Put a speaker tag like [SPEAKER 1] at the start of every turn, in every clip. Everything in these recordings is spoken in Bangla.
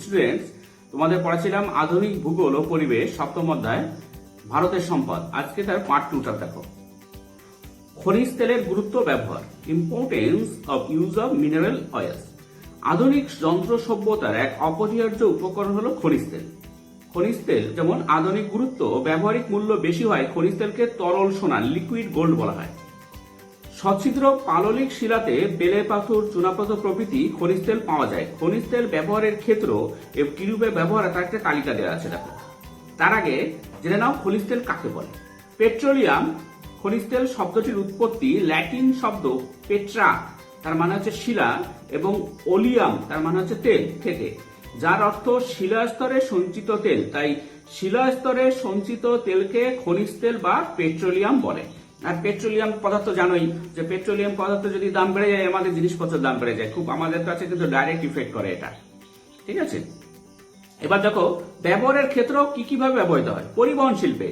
[SPEAKER 1] স্টুডেন্টস, তোমাদের পড়াছিলাম আধুনিক ভূগোল ও পরিবেশ সপ্তম অধ্যায় ভারতের সম্পদ। আজকে তার পার্ট 2টা দেখো। খনিজ তেলের গুরুত্ব ব্যবহার, importance of use of mineral oils. আধুনিক যন্ত্র সভ্যতার এক অপরিহার্য উপকরণ হলো খনিজ তেল। খনিজ তেল যেমন আধুনিক গুরুত্ব ও ব্যবহারিক মূল্য বেশি হয়, খনিজ তেলকে তরল সোনা লিকুইড গোল্ড বলা হয়। সচ্ছিদ্র পাললিক শিলাতে বেলে পাথর, চুনাপাথর প্রভৃতি খনিজ তেল পাওয়া যায়। খনিজ তেল ব্যবহারের ক্ষেত্র এবং কিরূপে ব্যবহার তার একটা তালিকা দেওয়া আছে দেখো। তার আগে জেনে নাও খনিজ তেল কাকে বলে। পেট্রোলিয়াম খনিজ তেল শব্দটির উৎপত্তি ল্যাটিন শব্দ পেট্রা, তার মানে হচ্ছে শিলা, এবং ওলিয়াম তার মানে হচ্ছে তেল থেকে, যার অর্থ শিলাস্তরে সঞ্চিত তেল। তাই শিলাস্তরে সঞ্চিত তেলকে খনিজ তেল বা পেট্রোলিয়াম বলে। আর পেট্রোলিয়াম পদার্থ জানোই যে পেট্রোলিয়াম পদার্থ যদি দাম বেড়ে যায় আমাদের জিনিসপত্রের দাম বেড়ে যায়, খুব আমাদের কাছে কিন্তু ডাইরেক্ট ইফেক্ট করে এটা। ঠিক আছে, এবার দেখো ব্যবহারের ক্ষেত্র কি কিভাবে ব্যবহৃত হয়। পরিবহন শিল্পে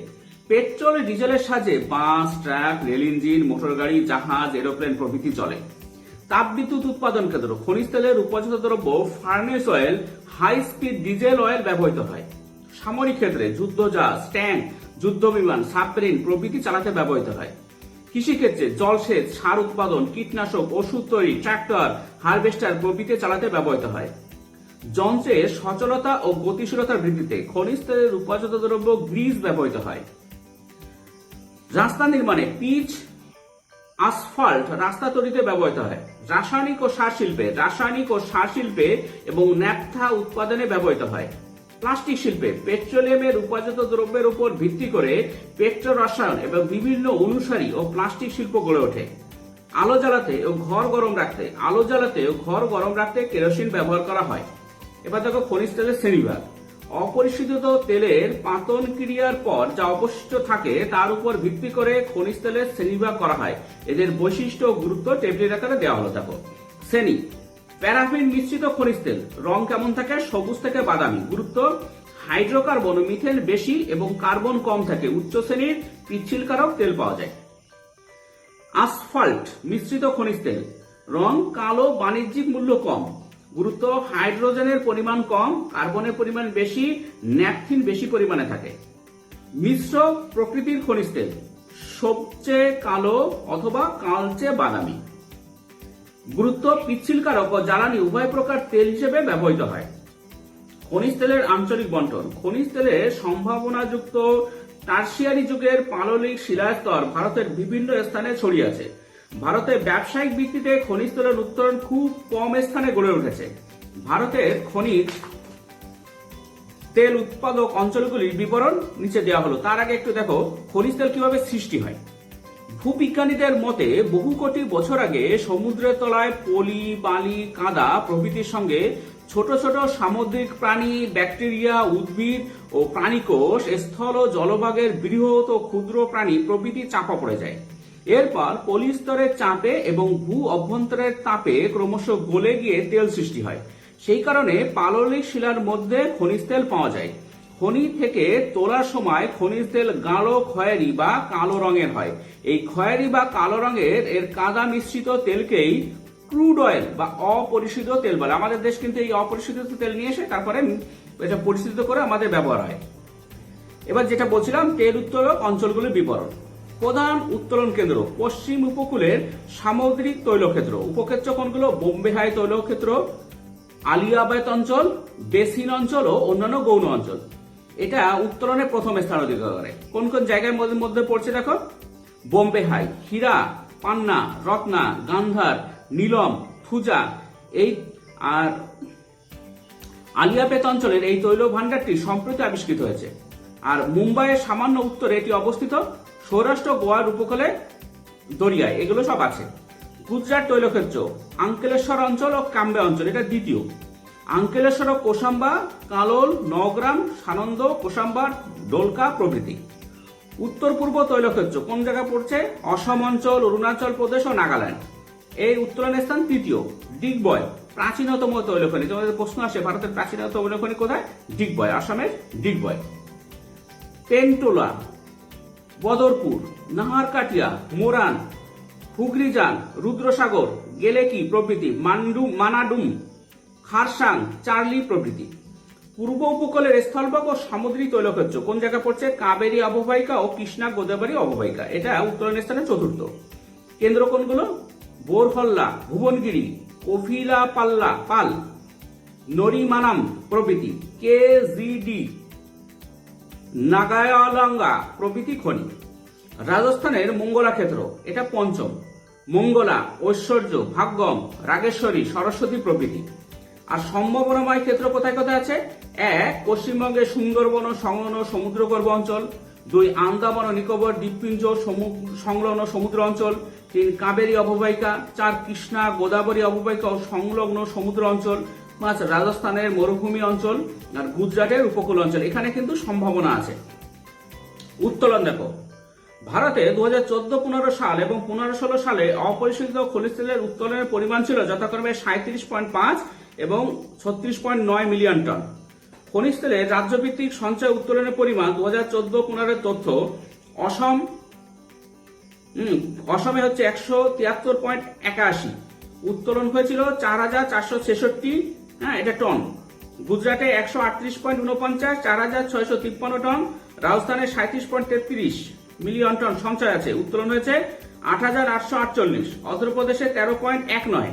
[SPEAKER 1] পেট্রোল ডিজেলের সাহায্যে বাস, ট্রাক, রেল ইঞ্জিন, মোটর গাড়ি, জাহাজ, এরোপ্লেন প্রভৃতি চলে। তাপবিদ্যুৎ উৎপাদন ক্ষেত্র খনিজ তেলের উপজাত দ্রব্য furnace oil, high speed diesel oil ব্যবহৃত হয়। সামরিক ক্ষেত্রে যুদ্ধজাহাজ, ট্যাঙ্ক, যুদ্ধ বিমান, সাবমেরিন প্রভৃতি চালাতে ব্যবহৃত হয়। কৃষিক্ষেত্রে জলসেচ, সার উৎপাদন, কীটনাশক, ওষুধ তৈরি, ট্রাক্টর, হারভেস্টার প্রভৃতি চালাতে ব্যবহৃত হয়। যন্ত্রের সচলতা ও গতিশীলতা বৃদ্ধিতে খনিজ তেলের উপজাত দ্রব্য গ্রিজ ব্যবহৃত হয়। রাস্তা নির্মাণে পিচ, আসফল্ট রাস্তা তৈরিতে ব্যবহৃত হয়। রাসায়নিক ও সার শিল্পে এবং ন্যাপথা উৎপাদনে ব্যবহৃত হয়। প্লাস্টিক শিল্পে পেট্রোলিয়ামের উপজাত দ্রব্যের উপর ভিত্তি করে পেট্রো রসায়ন এবং বিভিন্ন অনুসারী ও প্লাস্টিক শিল্প গড়ে ওঠে। আলো জ্বালাতে ও ঘর গরম রাখতে কেরোসিন ব্যবহার করা হয়। এবার দেখো খনিজ তেলের শ্রেণীবিভাগ। অপরিশোধিত তেলের পাতন ক্রিয়ার পর যা অবশিষ্ট থাকে তার উপর ভিত্তি করে খনিজ তেলের শ্রেণীবিভাগ করা হয়। এদের বৈশিষ্ট্য ও গুরুত্ব টেবিলের আকারে দেওয়া হলো দেখো। শ্রেণী: প্যারাফিন মিশ্রিত খনিজ তেল, রং কেমন থাকে? সবুজ থেকে বাদামি। গুরুত্ব: হাইড্রোকার্বন ও মিথেন বেশি এবং কার্বন কম থাকে। উচ্চ শ্রেণীর পিচ্ছিলকারক তেল পাওয়া যায়। আসফল্ট মিশ্রিত খনিজ তেল, রং কালো, বাণিজ্যিক মূল্য কম। গুরুত্ব: হাইড্রোজেনের পরিমাণ কম, কার্বনের পরিমাণ বেশি, ন্যাপথিন বেশি পরিমাণে থাকে। মিশ্র প্রকৃতির খনিজ তেল, সবচেয়ে কালো অথবা কালচে বাদামি। গুরুত্ব: পিচ্ছিলকারক ও জ্বালানি উভয় প্রকার তেল হিসেবে ব্যবহৃত হয়। খনিজ তেলের আঞ্চলিক বন্টন। খনিজ তেলের সম্ভাবনাযুক্ত টার্সিয়ারি যুগের পাললিক শিলাস্তর ভারতের বিভিন্ন স্থানে ছড়িয়ে আছে। ভারতে ব্যবসায়িক ভিত্তিতে খনিজ তেলের উত্তোলন খুব কম স্থানে গড়ে উঠেছে। ভারতের খনিজ তেল উৎপাদক অঞ্চলগুলির বিবরণ নিচে দেওয়া হলো। তার আগে একটু দেখো খনিজ তেল কিভাবে সৃষ্টি হয়। ভূবিজ্ঞানীদের মতে বহু কোটি বছর আগে সমুদ্রের তলায় পলি, বালি, কাদা প্রভৃতির সঙ্গে ছোট ছোট সামুদ্রিক প্রাণী, ব্যাকটেরিয়া, উদ্ভিদ ও প্রাণীকোষ, স্থল ও জলভাগের বৃহৎ ও ক্ষুদ্র প্রাণী প্রভৃতি চাপা পড়ে যায়। এরপর পলিস্তরের চাপে এবং ভূ অভ্যন্তরের তাপে ক্রমশ গলে গিয়ে তেল সৃষ্টি হয়। সেই কারণে পাললিক শিলার মধ্যে খনিজ তেল পাওয়া যায়। খনি থেকে তোলার সময় খনিজ তেল গাঢ় খয়েরি বা কালো রঙের হয়। এই খয়েরি বা কালো রঙের কাদা মিশ্রিত তেলকেই ক্রুড অয়েল বা অপরিশোধিত তেল বলে। আমাদের দেশ কিন্তু এই অপরিশোধিত তেল নিয়ে এসে তারপরে এটা পরিশোধিত করে আমাদের ব্যবহার হয়। এবার যেটা বলছিলাম তেল উত্তোলক অঞ্চলগুলির বিবরণ। প্রধান উত্তোলন কেন্দ্র: পশ্চিম উপকূলের সামুদ্রিক তৈলক্ষেত্র। উপক্ষেত্র কোনগুলো? বোম্বে হাই তৈলক্ষেত্র, আলিয়াবাদ অঞ্চল, বেসিন অঞ্চল ও অন্যান্য গৌণ অঞ্চল। এটা উত্তোলনে প্রথম স্থান অধিকার করে। কোন কোন জায়গার মধ্যে পড়ছে দেখো। বোম্বে হাই, হীরা, পান্না, রত্না, গান্ধার, নীলম, থুজা। এই আর আলিয়াবাদ অঞ্চলের এই তৈল ভান্ডারটি সম্প্রতি আবিষ্কৃত হয়েছে। আর মুম্বাইয়ের সামান্য উত্তরে এটি অবস্থিত। সৌরাষ্ট্র, গোয়ার উপকূলে দরিয়ায় এগুলো সব আছে। গুজরাট তৈলক্ষেত্র, আঙ্কেলেশ্বর অঞ্চল ও কাম্বে অঞ্চল, এটা দ্বিতীয়। আঙ্কেলেশ্বর ও কোসাম্বা, কালোল, নওগ্রাম, সানন্দ, কোসাম্বা, ডোলকা প্রভৃতি। উত্তর পূর্ব তৈলক্ষেত্র কোন জায়গা পড়ছে? অসম অঞ্চল, অরুণাচল প্রদেশ ও নাগাল্যান্ড। এই উত্তোলনের স্থান তৃতীয়। ডিগবয় প্রাচীনতম তৈলখনি। তোমাদের প্রশ্ন আসে ভারতের প্রাচীনতম তৈলখনি কোথায়? ডিগবয়, আসামের ডিগবয়। পেন্টোলা, বদরপুর, নাহারকাটিয়া, মোরান, হুগলিজান, রুদ্রসাগর, গেলেকি প্রভৃতি। মানাডুম, খারসাং, চার্লি প্রভৃতি। পূর্ব উপকূলের স্থলভাগ ও সামুদ্রিক তৈলক্ষেত্র কোন জায়গায় পড়ছে? কাবেরী অববাহিকা ও কৃষ্ণা গোদাবরী অববাহিকা। এটা উত্তরণ স্থানে চতুর্থ। কেন্দ্র কোনগুলো? বোরহল্লা, ভুবনগিরি, কফিলাপাল্লা পাল, নরিমানাম প্রভৃতি, কেজিডি, নাগায়ালাঙ্গা প্রভৃতি খনি। রাজস্থানের মঙ্গলা ক্ষেত্র, এটা পঞ্চম। মঙ্গলা, ঐশ্বর্য, ভাগ্যম, রাগেশ্বরী, সরস্বতী প্রভৃতি। আর সম্ভাবনাময় ক্ষেত্র কোথায় কোথায় আছে? 1. পশ্চিমবঙ্গের সুন্দরবন ও সংলগ্ন সমুদ্রগর্ভ অঞ্চল। 2. আন্দামান ও নিকোবর দ্বীপপুঞ্জ সংলগ্ন সমুদ্র অঞ্চল। 3. কাবেরী অববাহিকা। 4. কৃষ্ণা গোদাবরী অববাহিকা ও সংলগ্ন সমুদ্র অঞ্চল। 5. রাজস্থানের মরুভূমি অঞ্চল আর গুজরাটের উপকূল অঞ্চল। এখানে কিন্তু সম্ভাবনা আছে। উত্তোলন দেখো, ভারতে 2014-15 সাল এবং 15-16 সালে অপরিশোধিত খনিজ তেলের উত্তোলনের পরিমাণ ছিল যথাক্রমে 37.5 এবং 36.9 মিলিয়ন টন। খনিজ তেলের রাজ্যভিত্তিক সঞ্চয় উত্তোলনের পরিমাণ 2014-15 তথ্য। অসমে হচ্ছে 173.81, উত্তোলন হয়েছিল 4466, এটা টন। গুজরাটে 138.49, 4653 টন। রাজস্থানে 37.33 মিলিয়ন টন সঞ্চয় আছে, উত্তোলন হয়েছে 8848। অন্ধ্রপ্রদেশে 13.19,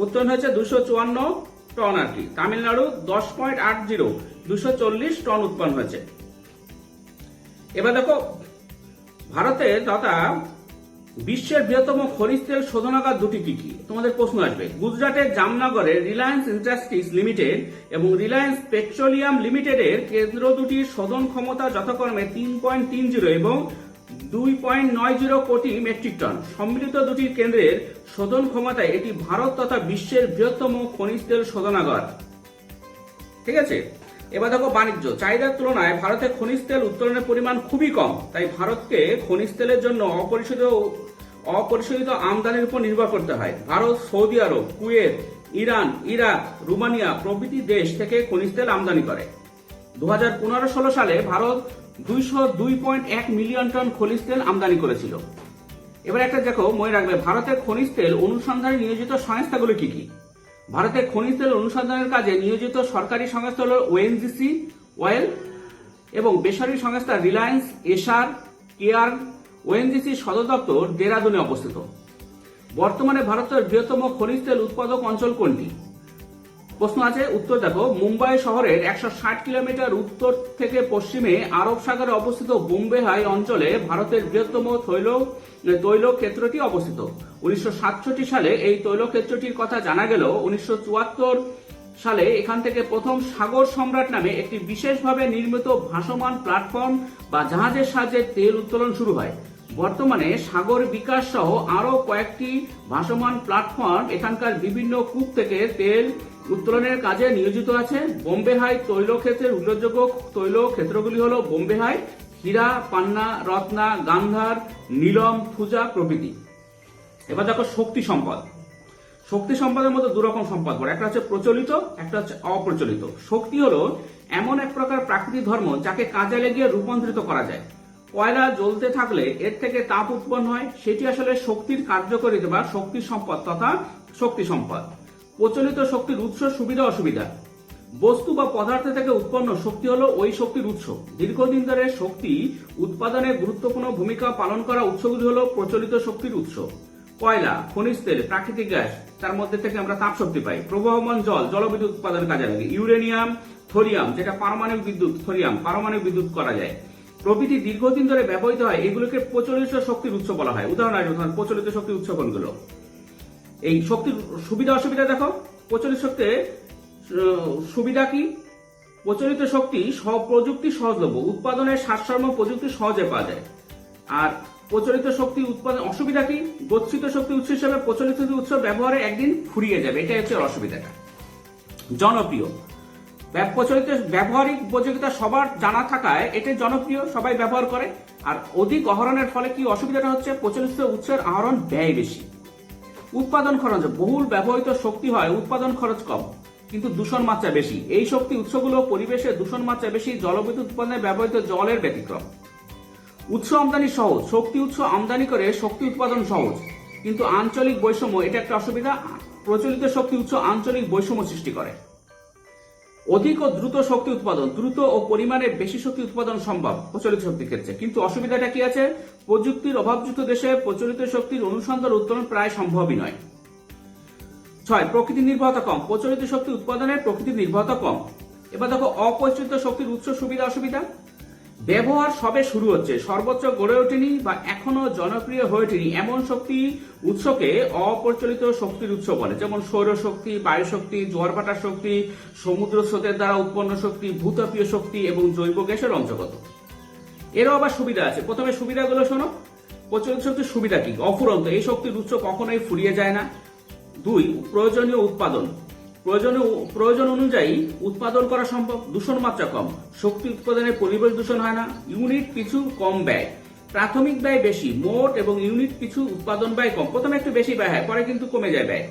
[SPEAKER 1] উত্তোলন হয়েছে 254 টন আর কি। তামিলনাড়ু 10.80, 240 টন উৎপন্ন হয়েছে। এবার দেখো, ভারতের তথা বিশ্বের বৃহত্তম খনিজ তেল শোধনাগার দুটি কি কি? তোমাদের প্রশ্ন আসবে। গুজরাটের জামনগরে রিলায়েন্স ইন্ডাস্ট্রিজ লিমিটেড এবং রিলায়েন্স পেট্রোলিয়াম লিমিটেডের কেন্দ্র দুটির শোধন ক্ষমতা যথাক্রমে 3.30 এবং 2.90 কোটি মেট্রিক টন। সম্মিলিত দুটি কেন্দ্রের শোধন ক্ষমতায় এটি ভারত তথা বিশ্বের বৃহত্তম খনিজ তেল শোধনাগার। ঠিক আছে। এবার দেখো, বাণিজ্য চাহিদার তুলনায় ভারতে খনিজ তেল উত্তোলনের পরিমাণ খুবই কম, তাই ভারতকে খনিজ তেলের জন্য অপরিশোধিত আমদানির উপর নির্ভর করতে হয়। ভারত সৌদি আরব, কুয়েত, ইরান, ইরাক, রোমানিয়া প্রভৃতি দেশ থেকে খনিজ তেল আমদানি করে। 2015-16 সালে ভারত 202.1 মিলিয়ন টন খনিজ তেল আমদানি করেছিল। এবার একটা দেখো, মনে রাখবে, ভারতের খনিজ তেল অনুসন্ধানে নিয়োজিত সংস্থাগুলো কি কি? ভারতের খনিজ তেল অনুসন্ধানের কাজে নিয়োজিত সরকারি সংস্থা হল ওএনজিসি অয়েল এবং বেসরকারি সংস্থা রিলায়েন্স, এসার, কেয়ার। ওএনজিসি সদর দপ্তর দেরাদুনে অবস্থিত। বর্তমানে ভারতের বৃহত্তম খনিজ তেল উৎপাদক অঞ্চল কোনটি? প্রশ্ন আছে, উত্তর দেখো, মুম্বাই শহরের 160 কিলোমিটার উত্তর থেকে পশ্চিমে আরব সাগরে অবস্থিত বোম্বে হাই অঞ্চলে ভারতের বৃহত্তম তৈল ক্ষেত্রটি অবস্থিত। 1967 সালে এই তৈল ক্ষেত্রটির কথা জানা গেলেও 1974 সালে এখান থেকে প্রথম সাগর সম্রাট নামে একটি বিশেষভাবে নির্মিত ভাসমান প্ল্যাটফর্ম বা জাহাজের সাহায্যে তেল উত্তোলন শুরু হয়। বর্তমানে সাগর বিকাশ সহ আরো কয়েকটি ভাসমান প্ল্যাটফর্ম এখানকার বিভিন্ন কূপ থেকে তেল উত্তোলনের কাজে নিয়োজিত আছে। বোম্বে হাই তৈল ক্ষেত্রের উল্লেখযোগ্য তৈল ক্ষেত্রগুলি হল বোম্বে হাই, হীরা, পান্না, রত্না, গান্ধার, নীলম, ফুজা প্রভৃতি। এবার দেখো, শক্তি সম্পদ। শক্তি সম্পদের মধ্যে দুরকম সম্পদ পড়ে, একটা হচ্ছে প্রচলিত, একটা হচ্ছে অপ্রচলিত। শক্তি হলো এমন এক প্রকার প্রাকৃতিক ধর্ম যাকে কাজে লাগিয়ে রূপান্তরিত করা যায়। কয়লা জ্বলতে থাকলে এর থেকে তাপ উৎপন্ন হয়, সেটি আসলে শক্তির কার্যকারিতা বা শক্তি সম্পদ তথা শক্তি সম্পদ। প্রচলিত শক্তির উৎস, সুবিধা অসুবিধা। বস্তু বা পদার্থ থেকে উৎপন্ন শক্তি হলো ওই শক্তির উৎস। দীর্ঘদিন ধরে শক্তি উৎপাদনে গুরুত্বপূর্ণ ভূমিকা পালন করা উৎসগুলি হলো প্রচলিত শক্তির উৎস। কয়লা, খনিজ তেল, প্রাকৃতিক গ্যাস, তার মধ্যে থেকে আমরা তাপ শক্তি পাই। প্রবাহমান জল জলবিদ্যুৎ উৎপাদনের কাজে লাগে। ইউরেনিয়াম, থোরিয়াম, যেটা পারমাণবিক বিদ্যুৎ, থোরিয়াম পারমাণবিক বিদ্যুৎ করা যায় প্রভৃতি দীর্ঘদিন ধরে ব্যবহৃত হয়। এগুলোকে প্রচলিত শক্তির উৎস বলা হয়। উদাহরণ প্রচলিত শক্তির উৎস কোনগুলো? এই শক্তির সুবিধা অসুবিধা দেখো। প্রচলিত শক্তির সুবিধা কি? প্রচলিত শক্তি প্রযুক্তি সহজলভ্য, উৎপাদনের সারসম্য প্রযুক্তি সহজে পাওয়া যায়। আর প্রচলিত শক্তি উৎপাদন অসুবিধা কি? গচ্ছিত শক্তি উৎস হিসেবে প্রচলিত উৎস ব্যবহারে একদিন ফুরিয়ে যাবে, এটাই হচ্ছে অসুবিধাটা। জনপ্রিয়, প্রচলিত ব্যবহারিক উপযোগিতা সবার জানা থাকায় এটা জনপ্রিয়, সবাই ব্যবহার করে। আর অধিক আহরণের ফলে কি অসুবিধাটা হচ্ছে? প্রচলিত উৎসের আহরণ ব্যয় বেশি। উৎপাদন খরচ, বহুল ব্যবহৃত শক্তি হয়, উৎপাদন খরচ কম কিন্তু দূষণ মাত্রা বেশি। এই শক্তি উৎসগুলো পরিবেশে দূষণ মাত্রা বেশি, জলবিদ্যুৎ উৎপাদনে ব্যবহৃত জলের ব্যতিক্রম। উৎস আমদানি সহজ, শক্তি উৎস আমদানি করে শক্তি উৎপাদন সহজ কিন্তু আঞ্চলিক বৈষম্য এটা একটা অসুবিধা। প্রচলিত শক্তি উৎস আঞ্চলিক বৈষম্য সৃষ্টি করে। অধিক ও দ্রুত শক্তি উৎপাদন, দ্রুত ও পরিমাণে বেশি শক্তি উৎপাদন সম্ভব প্রচলিত শক্তির ক্ষেত্রে, কিন্তু অসুবিধাটা কি আছে? প্রযুক্তির অভাবযুক্ত দেশে প্রচলিত শক্তির অনুসন্ধান উত্তোলন প্রায় সম্ভবই নয়। 6, প্রকৃতি নির্ভরতা কম, প্রচলিত শক্তি উৎপাদনের প্রকৃতি নির্ভরতা কম। এবার দেখো অপরিচিত শক্তির উৎস সুবিধা অসুবিধা। ব্যবহার সবে শুরু হচ্ছে, সর্বোচ্চ গড়ে ওঠেনি বা এখনো জনপ্রিয় হয়ে ওঠেনি এমন শক্তি উৎসকে অপ্রচলিত শক্তির উৎস বলে, যেমন সৌরশক্তি, বায়ু শক্তি, জোয়ার ভাটার শক্তি, সমুদ্র স্রোতের দ্বারা উৎপন্ন শক্তি, ভূতাপীয় শক্তি এবং জৈব গ্যাসের অন্তর্গত। এরও আবার সুবিধা আছে। প্রথমে সুবিধাগুলো শোনো। প্রচলিত শক্তির সুবিধা কি? অফুরন্ত, এই শক্তির উৎস কখনোই ফুরিয়ে যায় না। 2, প্রয়োজনীয় উৎপাদন, প্রয়োজন অনুযায়ী উৎপাদন করা সম্ভব। দূষণ মাত্রা কম, শক্তি উৎপাদনে পরিবেশ দূষণ হয় না। ইউনিট পিছু কম ব্যয়, প্রাথমিক ব্যয় বেশি, মোট এবং ইউনিট পিছু উৎপাদন ব্যয় কম। প্রথমে একটু বেশি ব্যয় হয়, পরে কিন্তু কমে যায় ব্যয়।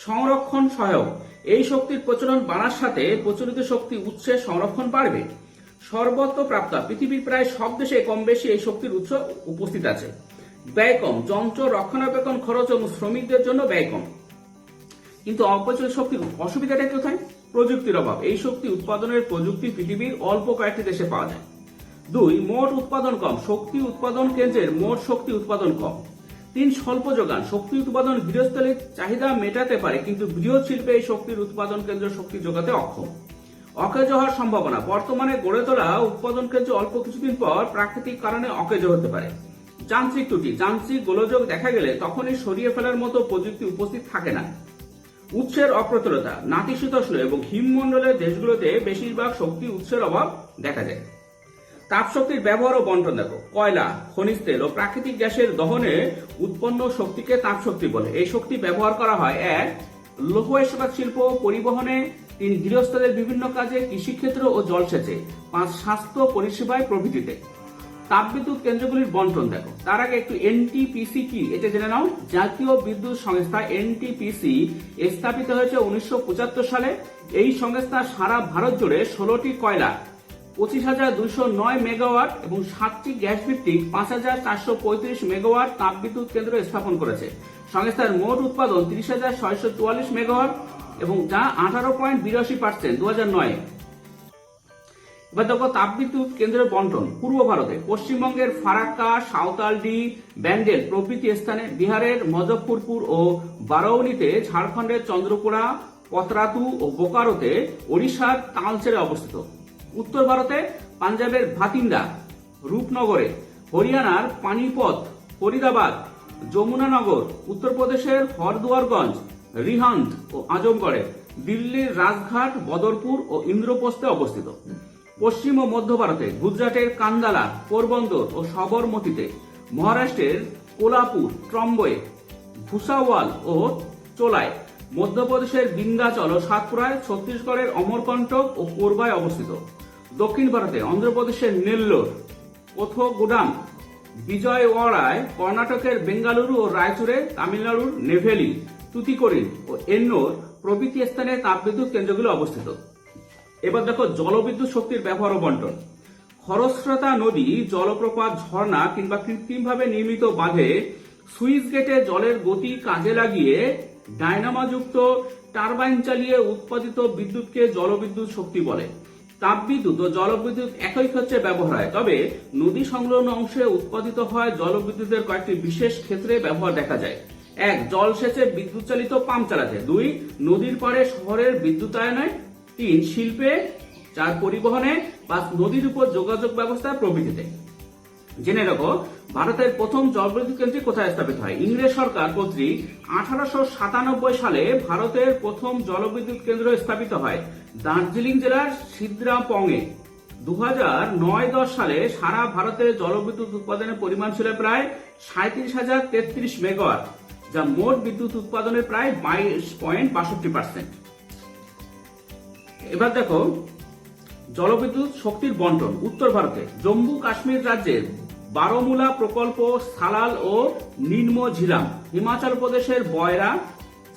[SPEAKER 1] সংরক্ষণ সহায়ক, এই শক্তির প্রচলন বাড়ার সাথে প্রচলিত শক্তি উৎসের সংরক্ষণ বাড়বে। সর্বত্র প্রাপ্ত, পৃথিবীর প্রায় সব দেশে কম বেশি এই শক্তির উৎস উপস্থিত আছে। ব্যয় কম, যন্ত্র রক্ষণাবেক্ষণ খরচ এবং শ্রমিকদের জন্য ব্যয় কম। কিন্তু অপ্রচলিত শক্তির অসুবিধাটা কোথায়? প্রযুক্তির অভাব, এই শক্তি উৎপাদনের প্রযুক্তি পৃথিবীর অল্প কয়েকটি দেশে পাওয়া যায়। 2, মোট উৎপাদন কম, শক্তি উৎপাদন কেন্দ্রের মোট শক্তি উৎপাদন কম। 3, স্বল্প যোগান, শক্তি উৎপাদন গৃহস্থলীর চাহিদা মেটাতে পারে, কিন্তু বৃহৎ শিল্পে এই শক্তির উৎপাদন কেন্দ্র শক্তি যোগাতে অক্ষম। অকেজো হওয়ার সম্ভাবনা, বর্তমানে গড়ে তোলা উৎপাদন কেন্দ্র অল্প কিছুদিন পর প্রাকৃতিক কারণে অকেজো হতে পারে। যান্ত্রিক ত্রুটি, যান্ত্রিক গোলযোগ দেখা গেলে তখনই সরিয়ে ফেলার মতো প্রযুক্তি উপস্থিত থাকে না। উৎসের অপ্রতুলতা, নাতিশীতোষ্ণ এবং হিমমণ্ডলের দেশগুলোতে বেশিরভাগ শক্তি উৎসের অভাব দেখা যায়। তাপশক্তির ব্যবহার ও বন্টন দেখো। কয়লা, খনিজ তেল ও প্রাকৃতিক গ্যাসের দহনে উৎপন্ন শক্তিকে তাপশক্তি বলে। এই শক্তি ব্যবহার করা হয় 1, লৌহ ইস্পাত শিল্প পরিবহনে, 3, গৃহস্থদের বিভিন্ন কাজে, কৃষিক্ষেত্র ও জলসেচে, 5, স্বাস্থ্য পরিষেবায় প্রভৃতিতে। তাপবিদ্যুৎ কেন্দ্রগুলির বন্টন দেখো। তার আগে একটু এনটিপিসি কি এটা জেনে নাও। জাতীয় বিদ্যুৎ সংস্থা এনটিপিসি স্থাপিত হয়েছে 1975 সালে। এই সংস্থা সারা ভারত জুড়ে 16টি কয়লা, 25,209 মেগাওয়াট এবং 7টি গ্যাস ভিত্তিক 5,435 মেগাওয়াট তাপবিদ্যুৎ কেন্দ্র স্থাপন করেছে। সংস্থার মোট উৎপাদন 30,644 মেগাওয়াট এবং যা 18.82% 2009। এবার দেখো তাপবিদ্যুৎ কেন্দ্রের বন্টন। পূর্ব ভারতে পশ্চিমবঙ্গের ফারাক্কা, সাঁওতালডি, ব্যান্ডেল প্রভৃতি স্থানে, বিহারের মুজফ্ফরপুর ও বারাউনিতে, ঝাড়খণ্ডের চন্দ্রপুরা, পতরাতু ও বোকারোতে, ওড়িশার তালচেরে অবস্থিত। উত্তর ভারতে পাঞ্জাবের ভাতিন্দা, রূপনগরে, হরিয়ানার পানিপত, ফরিদাবাদ, যমুনানগর, উত্তরপ্রদেশের হরদুয়ারগঞ্জ, রিহান্দ ও আজমগড়ে, দিল্লির রাজঘাট, বদরপুর ও ইন্দ্রপ্রস্থে অবস্থিত। পশ্চিম ও মধ্য ভারতে গুজরাটের কান্দালা, পোরবন্দর ও সবরমতিতে, মহারাষ্ট্রের কোলাপুর, ট্রম্বয়ে, ভুসাওয়াল ও চোলায়, মধ্যপ্রদেশের বিন্ধ্যাচল ও সাতপুরায়, ছত্তিশগড়ের অমরকন্টক ও কোরবায় অবস্থিত। দক্ষিণ ভারতে অন্ধ্রপ্রদেশের নেল্লোর, কোথগুডাম, বিজয়ওয়াড়ায়, কর্ণাটকের বেঙ্গালুরু ও রায়চুরে, তামিলনাড়ুর নেভেলি, তুতিকোরিন ও এন্নোর প্রভৃতি স্থানে তাপবিদ্যুৎ কেন্দ্রগুলো অবস্থিত। এবার দেখো জলবিদ্যুৎ শক্তির ব্যবহার ও বন্টন। খরস্রোতা নদী, জলপ্রপাত, ঝর্ণা কিংবা কৃত্রিমভাবে নির্মিত বাঁধে সুইচ গেটে জলের গতি কাজে লাগিয়ে ডায়নামাযুক্ত টারবাইন চালিয়ে উৎপাদিত বিদ্যুৎকে জলবিদ্যুৎ শক্তি বলে। তাপবিদ্যুৎ ও জলবিদ্যুৎ একই ক্ষেত্রে ব্যবহার হয়, তবে নদী সংলগ্ন অংশে উৎপাদিত হয় জলবিদ্যুতের কয়েকটি বিশেষ ক্ষেত্রে ব্যবহার দেখা যায়। 1, জলসেচে বিদ্যুৎ চালিত পাম্প চালাতে। 2, নদীর পাড়ে শহরের বিদ্যুতায়নে। 3, শিল্পে। 4, পরিবহনে। 5, নদীর উপর যোগাযোগ ব্যবস্থা প্রভৃতিতে। জেনে রাখো ভারতের প্রথম জলবিদ্যুৎ কেন্দ্রটি কোথায় স্থাপিত হয়। ইংরেজ সরকার কর্তৃক 1897 সালে ভারতের প্রথম জলবিদ্যুৎ কেন্দ্র স্থাপিত হয় দার্জিলিং জেলার সিদ্রাপংয়ে। 2009-10 সালে সারা ভারতের জলবিদ্যুৎ উৎপাদনের পরিমাণ ছিল প্রায় 37,033 মেগাওয়াট, যা মোট বিদ্যুৎ উৎপাদনের প্রায় 22.62%। এবার দেখো জলবিদ্যুৎ শক্তির বন্টন। উত্তর ভারতে জম্মু কাশ্মীর রাজ্যের বারমুলা প্রকল্প, সালাল ও নিম্ন ঝিলাম, হিমাচল প্রদেশের বয়রা,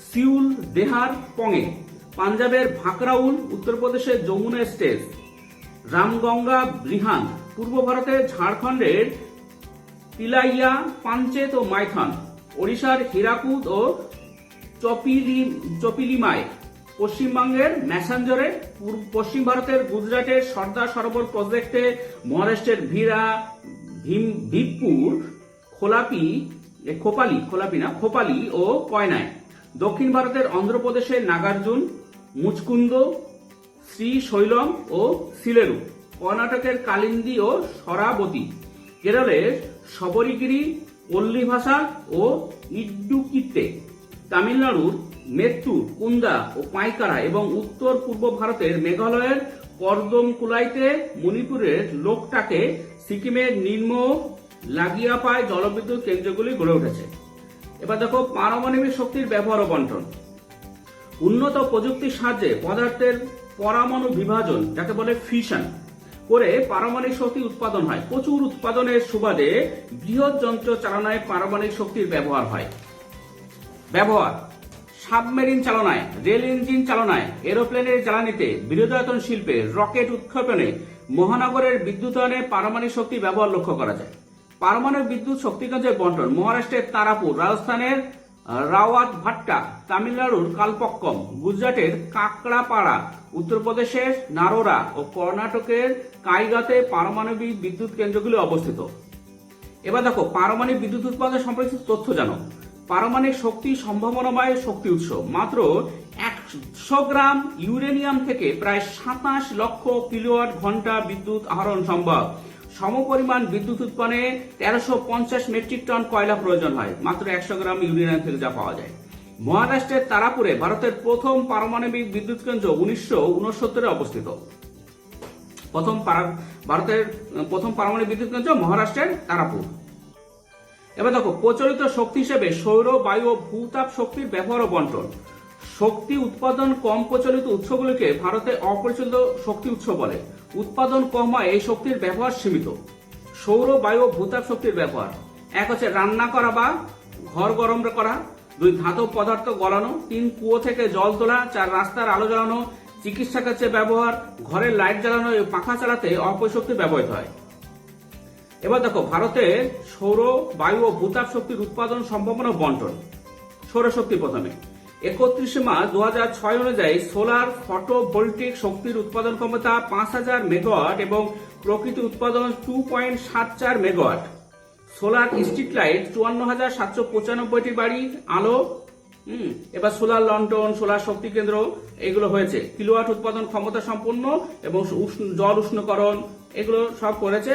[SPEAKER 1] সিউল, দেহার, পঙে, পাঞ্জাবের ভাকরাউল, উত্তরপ্রদেশের যমুনা স্টেজ, রামগঙ্গা, বৃহান, পূর্ব ভারতের ঝাড়খণ্ডের তিলাইয়া, পাঞ্চেত ও মাইথন, ওড়িশার হীরাকুদ ও চপিলিমায়, পশ্চিমবঙ্গের ম্যাসাঞ্জরে, পশ্চিম ভারতের গুজরাটের সর্দার সরোবর প্রজেক্টে, মহারাষ্ট্রের ভিরা, ভীমপুর, খোপালি ও কয়নায়, দক্ষিণ ভারতের অন্ধ্রপ্রদেশের নাগার্জুন, মুচকুন্দ, শ্রীশৈলম ও সিলেরু, কর্ণাটকের কালিন্দি ও শরাবতী, কেরলের শবরীগিরি, পল্লীভাষা ও ইডুক্কিতে, তামিলনাড়ুর মেত্তুর, কুন্দা ও পাইকারা এবং উত্তর পূর্ব ভারতের মেঘালয়ের কর্দমকুলাইতে, মণিপুরের লোকটাকে, সিকিমের নিম্ন লাগিয়াপায় জলবিদ্যুৎ কেন্দ্রগুলি গড়ে উঠেছে। এবার দেখো পারমাণবিক শক্তির ব্যবহার ও বন্টন। উন্নত প্রযুক্তির সাহায্যে পদার্থের পরমাণু বিভাজন, যাকে বলে ফিশন, করে পারমাণবিক শক্তি উৎপাদন হয়। প্রচুর উৎপাদনের সুবাদে বৃহৎ যন্ত্র চালনায় পারমাণবিক শক্তির ব্যবহার হয়। ব্যবহার: সাবমেরিন চালনায়, রেল ইঞ্জিন চালনায়, এরোপ্লেনের জ্বালানিতে, বিরোধায়তন শিল্পে, রকেট উৎক্ষেপণে, মহানগরের বিদ্যুতায়নে পারমাণবিক শক্তি ব্যবহার লক্ষ্য করা যায়। পারমাণবিক বিদ্যুৎ শক্তিকেন্দ্রের বন্টন: মহারাষ্ট্রের তারাপুর, রাজস্থানের রাওয়াত ভাট্টা, তামিলনাড়ুর কালপক্কম, গুজরাটের কাকড়াপাড়া, উত্তরপ্রদেশের নারোরা ও কর্ণাটকের কাইগাতে পারমাণবিক বিদ্যুৎ কেন্দ্রগুলি অবস্থিত। এবার দেখো পারমাণবিক বিদ্যুৎ উৎপাদন সম্পর্কিত তথ্য জানো। পারমাণবিক শক্তি সম্ভাবনাময় শক্তি উৎস। মাত্র 100 গ্রাম ইউরেনিয়াম থেকে প্রায় 27 লক্ষ কিলোওয়াট ঘন্টা বিদ্যুৎ আহরণ সম্ভব। সমপরিমাণ বিদ্যুৎ উৎপাদনে 1350 মেট্রিক টন কয়লা প্রয়োজন হয় মাত্র 100 গ্রাম ইউরেনিয়াম থেকে যা পাওয়া যায়। মহারাষ্ট্রের তারাপুরে ভারতের প্রথম পারমাণবিক বিদ্যুৎ কেন্দ্র 1969 অবস্থিত। ভারতের প্রথম পারমাণবিক বিদ্যুৎ কেন্দ্র মহারাষ্ট্রের তারাপুর। এবার দেখো প্রচলিত শক্তি হিসেবে সৌর, বায়ু ও ভূতাপ শক্তির ব্যবহার ও বন্টন। শক্তি উৎপাদন কম প্রচলিত উৎসগুলিকে ভারতে অপরিচালিত শক্তি উৎস বলে। উৎপাদন কম হয়, এই শক্তির ব্যবহার সীমিত। সৌর, বায়ু ও ভূতাপ শক্তির ব্যবহার: 1 হচ্ছে রান্না করা বা ঘর গরম করা, 2 ধাতব পদার্থ গলানো, 3 কুয়ো থেকে জল তোলা, 4 রাস্তার আলো জ্বালানো, চিকিৎসা ক্ষেত্রে ব্যবহার, ঘরের লাইট জ্বালানো এবং পাখা চালাতে অপয় শক্তি ব্যবহৃত হয়। এবার দেখো ভারতের সৌর, বায়ু ও ভূতাপ শক্তির উৎপাদন সম্ভাবনা বন্টন। সৌরশক্তি প্রথমে 31 মার্চ 2006 অনুযায়ী সোলার ফটোভোল্টিক শক্তির উৎপাদন ক্ষমতা 5000 মেগাওয়াট এবং প্রকৃতি উৎপাদন 2.74 মেগাওয়াট। সোলার স্ট্রিট লাইট 54,795টি বাড়ি আলো। এবার সোলার লন্ঠন, সোলার শক্তি কেন্দ্র এগুলো হয়েছে। কিলোওয়াট উৎপাদন ক্ষমতা সম্পন্ন এবং জল উষ্ণকরণ এগুলো সব করেছে।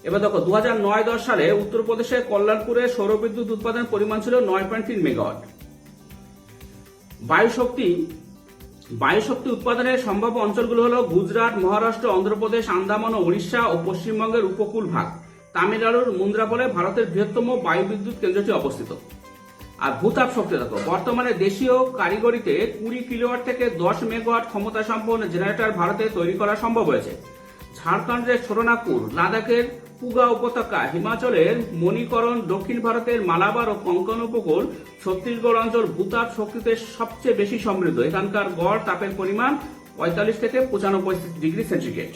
[SPEAKER 1] এবার দেখো 2009-10 সালে উত্তরপ্রদেশের কল্যাণপুরে সৌরবিদ্যুৎ উৎপাদনের পরিমাণ ছিল 9.3 মেগাওয়াট। বায়ু শক্তি উৎপাদনের সম্ভাব্য অঞ্চলগুলো হলো গুজরাট, মহারাষ্ট্র, অন্ধ্রপ্রদেশ, আন্দামান ও উড়িষ্যা ও পশ্চিমবঙ্গের উপকূল ভাগ। তামিলনাড়ুর মুন্দ্রাপলে ভারতের বৃহত্তম বায়ু বিদ্যুৎ কেন্দ্রটি অবস্থিত। আর ভূতাপ শক্তি দেখো বর্তমানে দেশীয় কারিগরিতে 20 কিলোওয়াট থেকে 10 মেগাওয়াট ক্ষমতা সম্পন্ন জেনারেটর ভারতে তৈরি করা সম্ভব হয়েছে। ঝাড়খণ্ডের ছোটনাগপুর, লাদাখের পুগা উপত্যকা, হিমাচলের মণিকরণ, দক্ষিণ ভারতের মালাবার ও কঙ্কন উপকূল, ছত্তিশগড় অঞ্চল ভূতাপ শক্তিতে সবচেয়ে বেশি সমৃদ্ধ। এখানকার গড় তাপের পরিমাণ 45 থেকে 95 ডিগ্রি সেন্টিগ্রেড।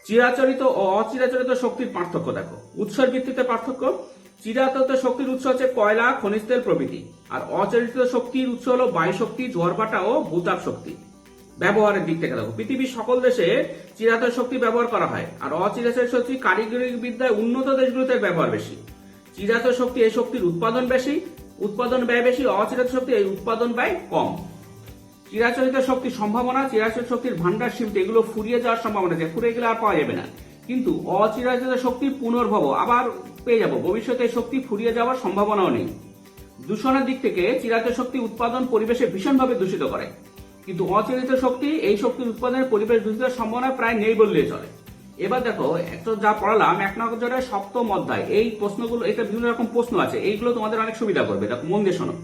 [SPEAKER 1] চিরাচরিত ও অচিরাচরিত শক্তির পার্থক্য দেখো। উৎসের ভিত্তিতে পার্থক্য: চিরাচরিত শক্তির উৎস হচ্ছে কয়লা, খনিজ তেল প্রভৃতি। আর অচিরাচরিত শক্তির উৎস হলো বায়ু শক্তি, জোয়ারভাটা ও ভূতাপ শক্তি। ব্যবহারের দিক থেকে দেখো পৃথিবীর সকল দেশে চিরাচরিত শক্তি ব্যবহার করা হয়, আর অচিরাচরিত শক্তি কারিগরি বিদ্যায় উন্নত দেশগুলোতে ব্যবহার বেশি। চিরাচরিত শক্তি এই শক্তির উৎপাদন বেশি, উৎপাদন ব্যয় বেশি। অচিরাচরিত শক্তি এই উৎপাদন ব্যয় কম। চিরাচরিত শক্তির সম্ভাবনা: চিরাচরিত শক্তির ভান্ডার সীমিত, এগুলো ফুরিয়ে যাওয়ার সম্ভাবনা আছে, ফুরিয়ে গেলে আর পাওয়া যাবে না। কিন্তু অচিরাচরিত শক্তির পুনর্ভব, আবার পেয়ে যাব, ভবিষ্যতে শক্তি ফুরিয়ে যাওয়ার সম্ভাবনাও নেই। দূষণের দিক থেকে চিরাচরিত শক্তি উৎপাদন পরিবেশে ভীষণভাবে দূষিত করে, কিন্তু অচিরাচরিত শক্তি এই শক্তির উৎপাদনের পরিবেশ দূষিতের সম্ভাবনা প্রায় নেই বললেই চলে। এবার দেখো একটা যা পড়ালাম 1 নজরে 7ম অধ্যায়, এই প্রশ্নগুলো, এটা বিভিন্ন রকম প্রশ্ন আছে, এইগুলো তোমাদের অনেক সুবিধা করবে। দেখো মন দিয়ে শোনো।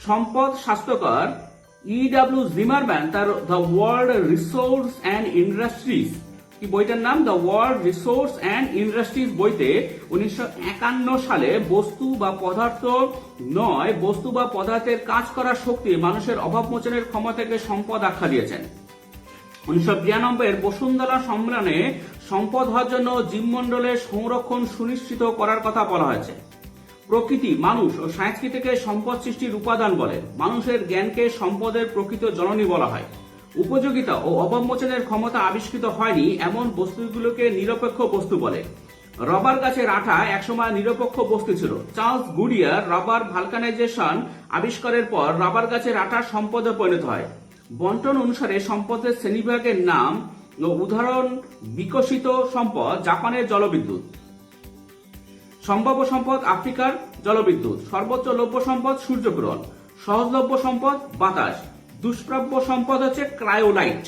[SPEAKER 1] সম্পদ স্বাস্থ্যকর E.W. জিমারম্যান তার the world resource and industries, কি বইটার নাম the world resource and industries বইতে 1951 সালে বস্তু বা পদার্থ নয়, বস্তু বা পদার্থের কাজ করার শক্তি মানুষের অভাব মোচনের ক্ষমতাকে সম্পদ আখ্যা দিয়েছেন। 1992 বসুন্ধরা সম্মেলনে সম্পদ হওয়ার জন্য জীবমণ্ডলের সংরক্ষণ সুনিশ্চিত করার কথা বলা হয়েছে। প্রকৃতি, মানুষ ও সংস্কৃতিকে সম্পদ সৃষ্টির উপাদান বলে। মানুষের জ্ঞানকে সম্পদের প্রকৃত জননী বলা হয়। উপযোগিতা ও অবমোচনের ক্ষমতা আবিষ্কৃত হয়নি এমন বস্তুগুলোকে নিরপেক্ষ বস্তু বলে। রবার গাছের আঠা একসময় নিরপেক্ষ বস্তু ছিল। চার্লস গুডিয়ার রাবার ভালকানাইজেশন আবিষ্কারের পর রাবার গাছের আঠা সম্পদে পরিণত হয়। বন্টন অনুসারে সম্পদের শ্রেণীবিভাগের নাম ও উদাহরণ: বিকশিত সম্পদ জাপানের জলবিদ্যুৎ, সম্ভাব্য সম্পদ আফ্রিকার জলবিদ্যুৎ, সর্বোচ্চ লভ্য সম্পদ সূর্যগ্রহণ, সহজলভ্য সম্পদ বাতাস, দুষ্প্রাপ্য সম্পদ হচ্ছে ক্রায়োলাইট,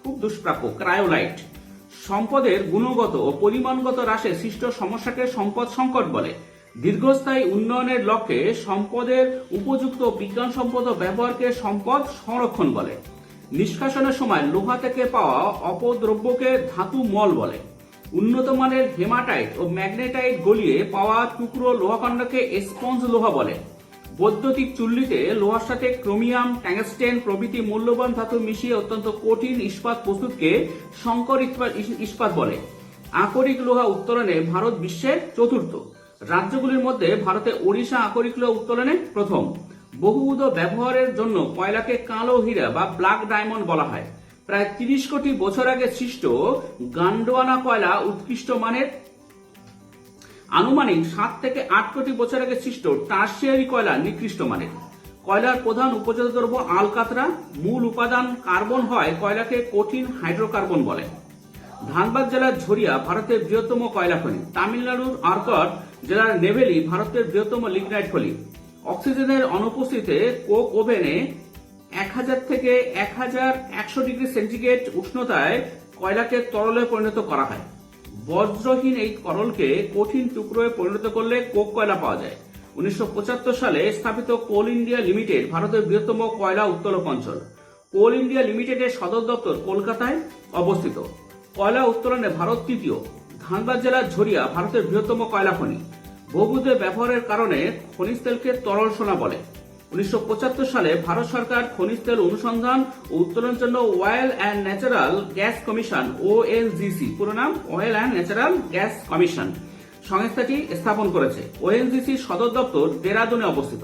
[SPEAKER 1] খুব দুষ্প্রাপ্য ক্রায়োলাইট। সম্পদের গুণগত ও পরিমাণগত হ্রাসে সৃষ্ট সমস্যাকে সম্পদ সংকট বলে। দীর্ঘস্থায়ী উন্নয়নের লক্ষ্যে সম্পদের উপযুক্ত বিজ্ঞান সম্পদ ব্যবহারকে সম্পদ সংরক্ষণ বলে। নিষ্কাশনের সময় লোহা থেকে পাওয়া অপদ্রব্যকে ধাতু মল বলে। উন্নত মানের হেমাটাইট ও ম্যাগনেটাইট গলিয়ে পাওয়া টুকরো লোহাখণ্ডকে স্পঞ্জ লোহা বলে। বৈদ্যুতিক চুল্লিতে লোহার সাথে ক্রোমিয়াম, ট্যাংস্টেন প্রভৃতি মূল্যবান ধাতু মিশিয়ে অত্যন্ত কঠিন ইস্পাত প্রস্তুতকে সংকর ইস্পাত বলে। আকরিক লোহা উত্তোলনে ভারত বিশ্বের চতুর্থ। রাজ্যগুলির মধ্যে ভারতে ওড়িশা আকরিক লোহা উত্তোলনে প্রথম। বহুবিধ ব্যবহারের জন্য কয়লাকে কালো হীরা বা ব্ল্যাক ডায়মন্ড বলা হয়। প্রায় 30 কোটি বছর আগে সৃষ্ট গান্ডোয়ানা কয়লা উৎকৃষ্ট মানের। আনুমানিক 7 থেকে 8 কোটি বছর আগে সৃষ্ট টার্সিয়ারি কয়লা নিকৃষ্ট মানের। কয়লার প্রধান উপজাত দ্রব্য আলকাতরা। মূল উপাদান কার্বন হয় কয়লাকে কঠিন হাইড্রোকার্বন বলে। ধানবাদ জেলার ঝরিয়া ভারতের বৃহত্তম কয়লা খনি। তামিলনাড়ুর আরকট জেলার নেভেলি ভারতের বৃহত্তম লিগনাইট খনি। অক্সিজেনের অনুপস্থিতিতে কোক ওভেনে 1000 থেকে 1100 ডিগ্রি সেন্টিগ্রেড উষ্ণতায় কয়লাকে তরলে পরিণত করা হয়। বজ্রহীন এই তরলকে কঠিন টুকরোয় পরিণত করলে কোক কয়লা পাওয়া যায়। 1975 সালে স্থাপিত কোল ইন্ডিয়া লিমিটেড ভারতের বৃহত্তম কয়লা উত্তোলক অঞ্চল। কোল ইন্ডিয়া লিমিটেডের সদর দপ্তর কলকাতায় অবস্থিত। কয়লা উত্তোলনে ভারত তৃতীয়। ধানবাদ জেলার ঝরিয়া ভারতের বৃহত্তম কয়লা খনি। বহুবিধ ব্যবহারের কারণে খনিজ তেলকে তরল সোনা বলে। 1975 সালে ভারত সরকার খনিজ তেল অনুসন্ধান ও উত্তোলনের জন্য oil and natural gas commission ONGC, পুরো নাম oil and natural gas commission সংস্থাটি স্থাপন করেছে। ওএনজিসির সদর দপ্তর দেরাদুনে অবস্থিত।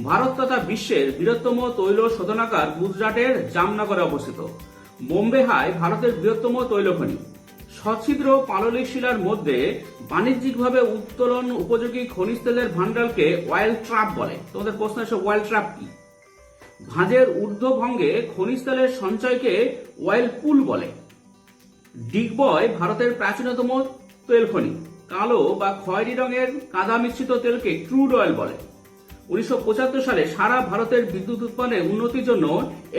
[SPEAKER 1] ভারত তথা বিশ্বের বৃহত্তম তৈল শোধনাগার গুজরাটের জামনগরে অবস্থিত। বোম্বে হাই ভারতের বৃহত্তম তৈল খনি। সছিদ্র পাললিক শিলার মধ্যে বাণিজ্যিকভাবে উত্তোলন উপযোগী খনিজ তেলের ভান্ডারকে অয়েল ট্র্যাপ বলে। তোমাদের প্রশ্ন আছে অয়েল ট্র্যাপ কি? ভাঁজের ঊর্ধ্বভঙ্গে খনিজ তেলের সঞ্চয়কে অয়েল পুল বলে। ডিগবয় ভারতের প্রাচীনতম তেল খনি। কালো বা খয়েরি রঙের কাদা মিশ্রিত তেলকে ক্রুড অয়েল বলে। 1975 সালে সারা ভারতের বিদ্যুৎ উৎপাদনের উন্নতির জন্য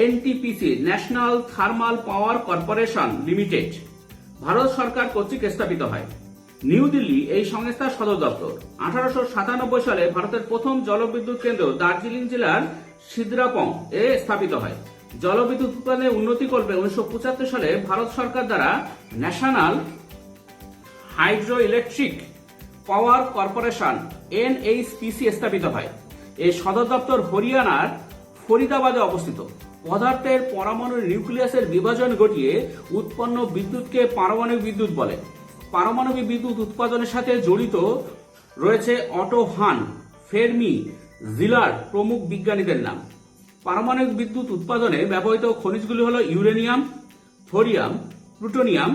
[SPEAKER 1] NTPC National Thermal Power Corporation Limited Bharat সরকার কর্তৃক স্থাপিত হয়। নিউ দিল্লি এই সংস্থার সদর দপ্তর। 1897 সালে ভারতের প্রথম জলবিদ্যুৎ কেন্দ্র দার্জিলিং জেলার সিদ্রাপং এ স্থাপিত হয়। জলবিদ্যুৎ উৎপাদনের উন্নতিকল্পে 1975 সালে ভারত সরকার দ্বারা national hydro electric power corporation NHPC স্থাপিত হয়। এই সদর দপ্তর হরিয়ানার ফরিদাবাদে অবস্থিত। পদার্থের পরমাণুর নিউক্লিয়াসের বিভাজন ঘটিয়ে উৎপন্ন বিদ্যুৎকে পারমাণবিক বিদ্যুৎ বলে। পারমাণবিক বিদ্যুৎ উৎপাদনের সাথে জড়িত রয়েছে অটো হান, ফেরমি, জিলার প্রমুখ বিজ্ঞানীদের নাম। পারমাণবিক বিদ্যুৎ উৎপাদনে ব্যবহৃত খনিজগুলি হল ইউরেনিয়াম, থোরিয়াম, প্লুটোনিয়াম,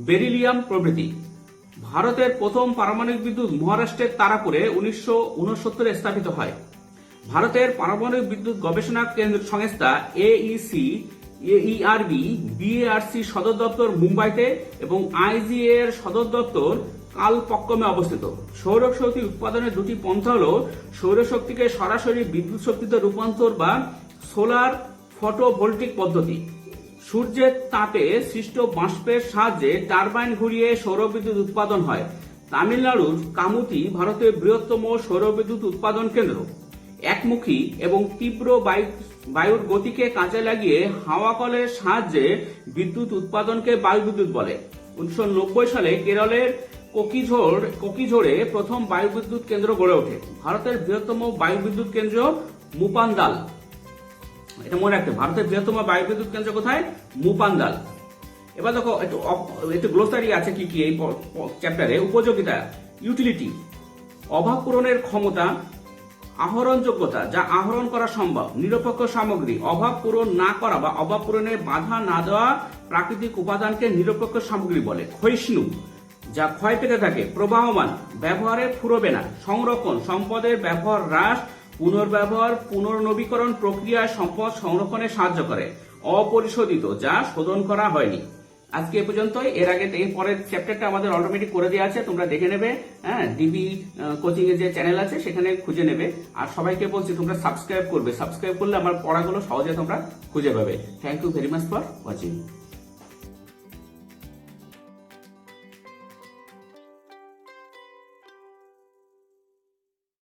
[SPEAKER 1] বেরিলিয়াম প্রভৃতি। ভারতের প্রথম পারমাণবিক বিদ্যুৎ মহারাষ্ট্রের তারাপুরে 1969 স্থাপিত হয়। ভারতের পারমাণবিক বিদ্যুৎ গবেষণা কেন্দ্র সংস্থা এইসি, এইআরবি, বিএআরসি সদর দপ্তর মুম্বাইতে এবং আইজিএ এর সদর দপ্তর কালপক্কমে অবস্থিত। সৌরশক্তি উৎপাদনের দুটি পন্থা হল সৌরশক্তিকে সরাসরি বিদ্যুৎ শক্তিতে রূপান্তর বা সোলার ফটোভোল্টিক পদ্ধতি। সূর্যের তাপে সৃষ্ট বাষ্পের সাহায্যে টারবাইন ঘুরিয়ে সৌরবিদ্যুৎ উৎপাদন হয়। তামিলনাড়ুর কামুতি ভারতের বৃহত্তম সৌরবিদ্যুৎ উৎপাদন কেন্দ্র। একমুখী এবং তীব্র বায়ুর গতিকে কাজে লাগিয়ে হাওয়া কলের সাহায্যে বিদ্যুৎ উৎপাদনকে বায়ু বিদ্যুৎ বলে। 1990 সালে কেরলের কোকিঝোড়ে প্রথম বায়ু বিদ্যুৎ কেন্দ্র গড়ে ওঠে। ভারতের বৃহত্তম বায়ু বিদ্যুৎ কেন্দ্র মুপান্দাল। এটা মনে রাখতে, ভারতের বৃহত্তম বায়ু বিদ্যুৎ কেন্দ্র কোথায়? মুপান্দাল। এবার দেখো একটু গ্লোসারি আছে কি কি এই চ্যাপ্টারে। উপযোগিতা, ইউটিলিটি। অভাব পূরণের ক্ষমতা, আহরণযোগ্যতা যা আহরণ করা সম্ভব, নিরপেক্ষ সামগ্রী, অভাব পূরণ না করা বা অভাব পূরণে বাধা না দেওয়া প্রাকৃতিক উপাদানকে নিরপেক্ষ সামগ্রী বলে। ক্ষয়িষ্ণু যা ক্ষয় পেতে থাকে, প্রবাহমান ব্যবহারে ফুরবে না, সংরক্ষণ সম্পদের ব্যবহার হ্রাস, পুনর্ব্যবহার পুনর্নবীকরণ প্রক্রিয়ায় সম্পদ সংরক্ষণে সাহায্য করে। অপরিশোধিত যা শোধন করা হয়নি। আজকে এ পর্যন্তই। এর আগে এই পরের চ্যাপ্টারটা আমাদের অটোমেটিক করে দেওয়া আছে, তোমরা দেখে নেবে। হ্যাঁ, ডিবি কোচিং এর যে চ্যানেল আছে সেখানে খুঁজে নেবে। আর সবাইকে বলছি তোমরা সাবস্ক্রাইব করবে, সাবস্ক্রাইব করলে আমার পড়াগুলো সহজে তোমরা খুঁজে পাবে। Thank you very much for watching.